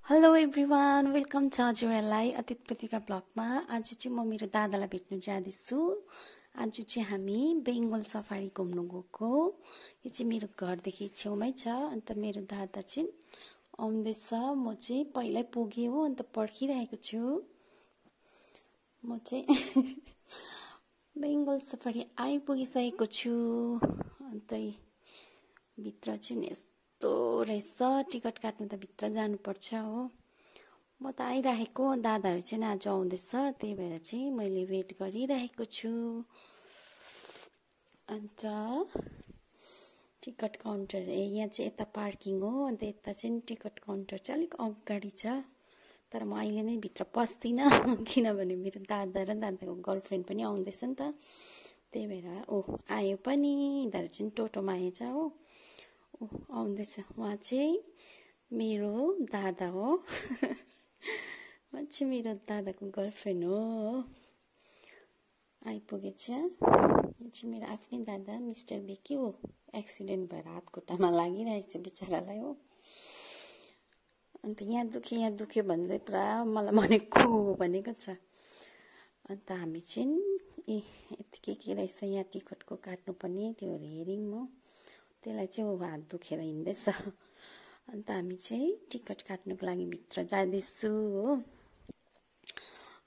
Hello everyone welcome छ हजुरहरूलाई अतिथिका ब्लगमा। आज चाहिँ म मेरो दादालाई भेट्नु जाँदैछु। आज चाहिँ हामी बेङ्गल सफारी घुम्नु गएको। यो चाहिँ मेरो घरदेखि छेउमै छ। अन्त मेरो दादा चाहिँ आउँदैछ। म चाहिँ पहिल्यै पुगेँ हो, अन्त पर्खिरहेको छु। म चाहिँ बेङ्गल सफारी आइपुगिसकेको छु। अन्त भित्र चाहिँ यस्तो रहेछ, टिकट काट्नु त भित्र जानुपर्छ हो। म त आइरहेको, दादाहरू चाहिँ आज आउँदैछ, त्यही भएर चाहिँ मैले वेट गरिरहेको छु। अन्त टिकट काउन्टर यहाँ चाहिँ यता पार्किङ हो, अन्त यता चाहिँ टिकट काउन्टर चाहिँ अलिक अगाडि छ। तर म अहिले नै भित्र पस्दिनँ किनभने मेरो दादा र दादाको गर्लफ्रेन्ड पनि आउँदैछ नि त, त्यही भएर। आयो पनि, यिनीहरू चाहिँ टोटोमा आएछ हो। आउँदैछ, उहाँ चाहिँ मेरो दादा हो म चाहिँ मेरो दादाको गर्लफ्रेन्ड हो। आइपुगेछ। यो चाहिँ मेरो आफ्नै दादा मिस्टर बिकी हो। एक्सिडेन्ट भएर हात खुट्टामा लागिरहेको छ बिचरालाई हो। अन्त यहाँ दुख्यो भन्दै पुरा मलाई भनेको छ। अन्त हामी चाहिँ यति के रहेछ यहाँ टिकटको काट्नुपर्ने त्यो हेऱ्यौँ हो। त्यसलाई चाहिँ हात दुखेर हिँड्दैछ। अन्त हामी चाहिँ टिकट काट्नुको लागि भित्र जाँदैछु हो।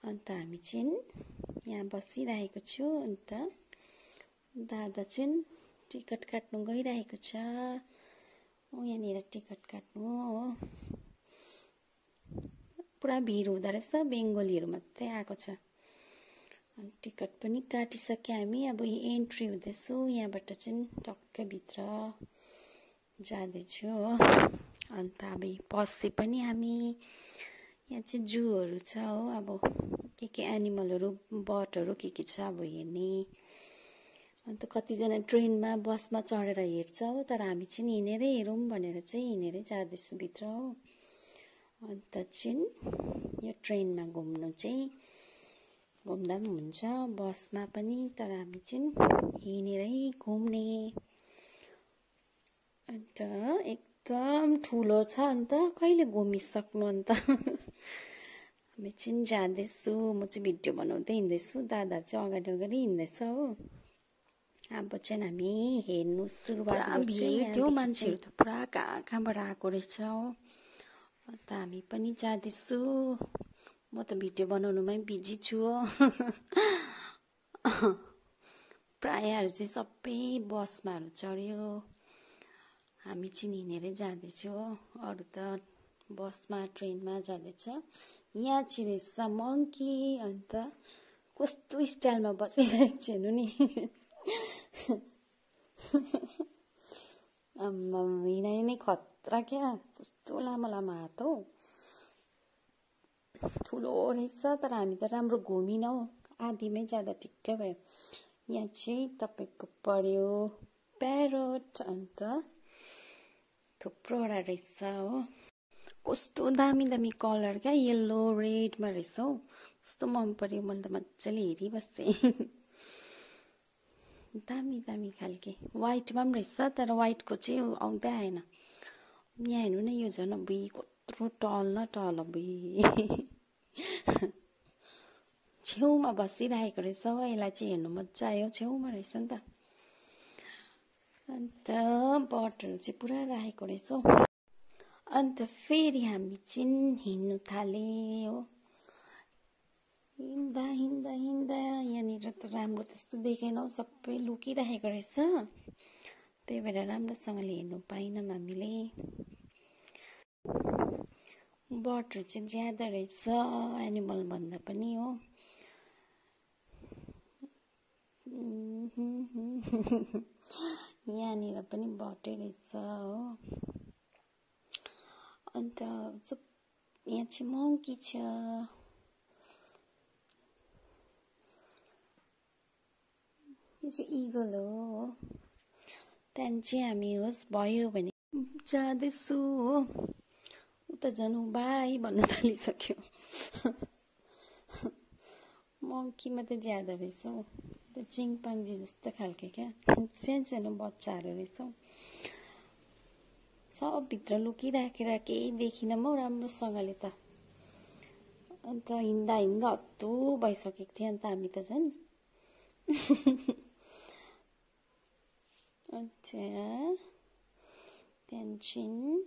अन्त हामी चाहिँ यहाँ बसिरहेको छु। अन्त दादा चाहिँ टिकट काट्नु गइरहेको छ। यहाँनिर टिकट काट्नु हो। पुरा भिड हुँदो रहेछ, बेङ्गोलीहरू मात्रै आएको छ। अनि टिकट पनि काटिसक्यो हामी। अब एन्ट्री हुँदैछु, यहाँबाट चाहिँ टक्कै भित्र जाँदैछु हो। अन्त अब पसे पनि हामी। यहाँ चाहिँ जूहरू छ हो। अब के एनिमलहरू, बर्डहरू के छ अब हेर्ने। अन्त कतिजना ट्रेनमा बसमा चढेर हेर्छ हो, तर हामी चाहिँ हिँडेरै हेरौँ भनेर चाहिँ हिँडेरै जाँदैछु भित्र हो। अन्त चाहिँ यो ट्रेनमा घुम्नु चाहिँ घुम्दा पनि हुन्छ, बसमा पनि, तर हामी चाहिँ हिँडेरै घुम्ने। अन्त एकदम ठुलो छ। अन्त कहिले घुमिसक्नु अन्त हामी चाहिँ जाँदैछु। म चाहिँ भिडियो बनाउँदै हिँड्दैछु, दादाहरू चाहिँ अगाडि हिँड्दैछ हो। अब चाहिँ हामी हेर्नु सुरुवात गर्छौँ। भिड थियो, मान्छेहरू त पुरा कहाँबाट आएको रहेछ हो। अन्त हामी पनि जाँदैछु। म त भिडियो बनाउनुमै बिजी छु हो। प्रायःहरू चाहिँ सबै बसमाहरू चढ्यो, हामी चाहिँ हिँडेरै जाँदैछु हो। अरू त बसमा ट्रेनमा जाँदैछ। यहाँ चाहिँ रहेछ मङ्की। अन्त कस्तो स्टाइलमा बसिरहेको छ हेर्नु नि। हिँडाइ नै खतरा क्या, कस्तो लामो लामो हात हो। ठुलो रहेछ, तर हामी त राम्रो घुमिनौँ, आधीमै जाँदा ठिक्कै भयो। यहाँ चाहिँ तपाईँको पर्यो प्यारोट। अन्त थुप्रोवटा रहेछ हो। कस्तो दामी दामी कलर क्या, येल्लो रेडमा रहेछ हौ। कस्तो मन पर्यो, मैले त मजाले हेरिबसेँ। दामी दामी खालके वाइटमा पनि रहेछ, तर वाइटको चाहिँ आउँदै आएन। यहाँ हेर्नु न, यो झन् अबुई कत्रो टल न टल अबुई। छेउमा बसिरहेको रहेछ हो। यसलाई चाहिँ हेर्नु मजा आयो, छेउमा रहेछ नि त। अन्त बटहरू चाहिँ पुरा राखेको रहेछ हौ। अन्त फेरि हामी चाहिँ हिँड्नु थाले हो। हिँड्दा हिँड्दा हिँड्दा यहाँनिर त राम्रो त्यस्तो देखेनौँ, सबै लुकिरहेको रहेछ, त्यही भएर राम्रोसँगले हेर्नु पाएनौँ हामीले। बटहरू चाहिँ ज्यादा रहेछ एनिमल भन्दा पनि हो। यहाँनिर पनि बटै रहेछ हो। अन्त यहाँ चाहिँ मङ्की छ। यो चाहिँ इगल हो। त्यहाँदेखि चाहिँ हामी होस् भयो भने जाँदैछु हो। उता जानु बाई भन्नु थालिसक्यो। मङ्की मात्रै ज्यादा रहेछ हौ। त्यो चिङपाङ्जी जस्तो खालके क्या, सानो सानो बच्चाहरू रहेछ हौ। सब भित्र लुकिराखेर केही देखिनँ म राम्रोसँगले त। अन्त हिँड्दा हिँड्दा हत्तु भइसकेको थियो अन्त हामी त झन्। अच्छा त्यहाँदेखि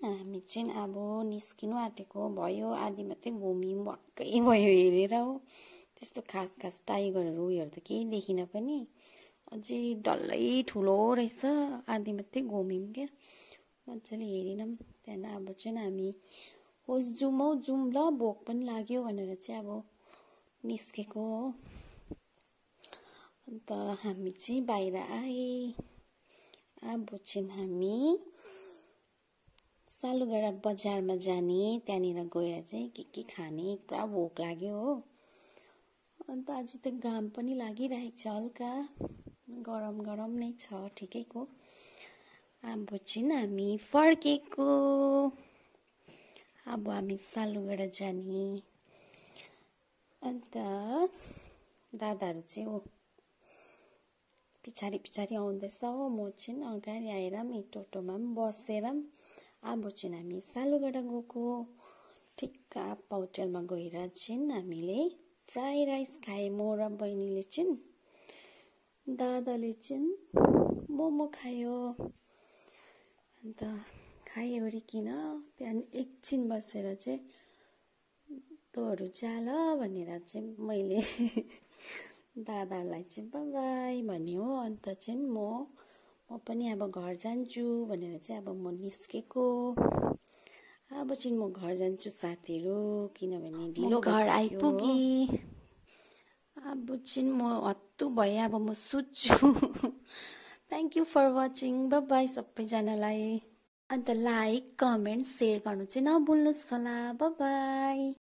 हामी चाहिँ अब निस्किनु आँटेको भयो, आधी मात्रै घुम्यौँ, भक्कै भयो हेरेर हो। त्यस्तो खास टाइगरहरू उयोहरू त केही देखिनँ पनि, अझै डल्लै ठुलो रहेछ, आधी मात्रै घुम्यौँ क्या, मजाले हेरेनौँ। त्यहाँदेखि अब चाहिँ हामी होस् जाउँ ल, भोक पनि लाग्यो भनेर चाहिँ अब निस्केको हो। अन्त हामी चाहिँ बाहिर आए। अब चाहिँ हामी सालुगढा बजारमा जाने, त्यहाँनिर गएर चाहिँ के खाने, पुरा भोक लाग्यो हो। अन्त आज त घाम पनि लागिरहेको छ, हल्का गरम गरम नै छ, ठिकैको। अब चाहिँ हामी फर्केको। अब हामी सालुगढा जाने। अन्त दादाहरू चाहिँ हो पछाडि आउँदैछ हो, म चाहिँ अगाडि आएर टोटोमा पनि बसेर अब चाहिँ हामी सालुगढा गएको। ठिक्क होटलमा गएर चाहिँ हामीले फ्राई राइस खाएँ, म र बहिनीले चाहिँ। दादाले चाहिँ मोमो खायो। अन्त खाइवरिकन त्यहाँदेखि एकछिन बसेर चाहिँ तँहरू जा ल भनेर चाहिँ मैले दादाहरूलाई चाहिँ बाई बाई भने हो। अन्त चाहिँ म पनि अब घर जान्छु भनेर चाहिँ अब म निस्केको। अब चाहिँ म घर जान्छु साथीहरू, किनभने ढिलो घर आइपुगेँ। अब चाहिँ म हत्तु भएँ, अब म सुत्छु। Thank you for watching, bye bye सबैजनालाई। अन्त लाइक कमेन्ट सेयर गर्नु चाहिँ नभुल्नुहोस् होला, बाई बाई।